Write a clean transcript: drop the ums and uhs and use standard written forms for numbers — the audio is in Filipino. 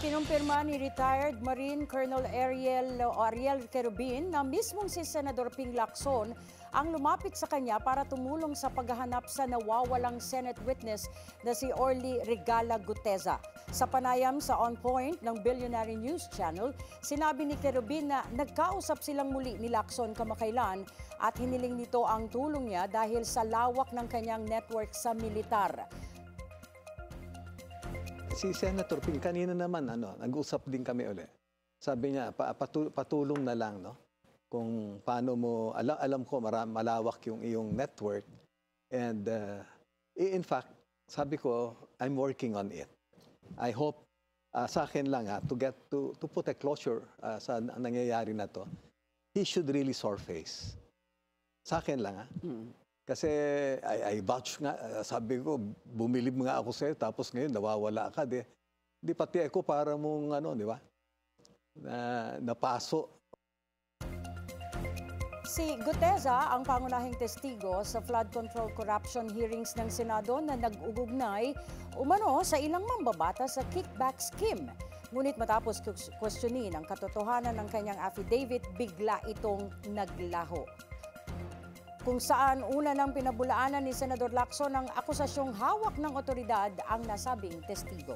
Kinumpirma ni retired Marine Colonel Ariel Querubin na mismong si Senador Ping Lacson ang lumapit sa kanya para tumulong sa paghahanap sa nawawalang Senate witness na si Orly Regala Guteza. Sa panayam sa On Point ng Billionaire News Channel, sinabi ni Querubin na nagkausap silang muli ni Lacson kamakailan at hiniling nito ang tulong niya dahil sa lawak ng kanyang network sa militar. Si Senator Ping, kanina naman, nag-usap din kami ulit. Sabi niya, patulong na lang, no? Kung paano mo, alam ko malawak yung iyong network. And in fact, sabi ko, I'm working on it. I hope, sa akin lang, to put a closure sa nangyayari na to, he should really surface. Sa akin lang, Kasi I vouch nga, sabi ko, bumilib nga ako sa'yo, tapos ngayon nawawala ka. Di pati ako para mong, di ba, napaso. Si Guteza ang pangunahing testigo sa flood control corruption hearings ng Senado na nag-ugugnay umano sa ilang mambabata sa kickback scheme. Ngunit matapos questionin ang katotohanan ng kanyang affidavit, bigla itong naglaho. Kung saan una nang pinabulaanan ni Senador Lacson ang akusasyong hawak ng otoridad ang nasabing testigo.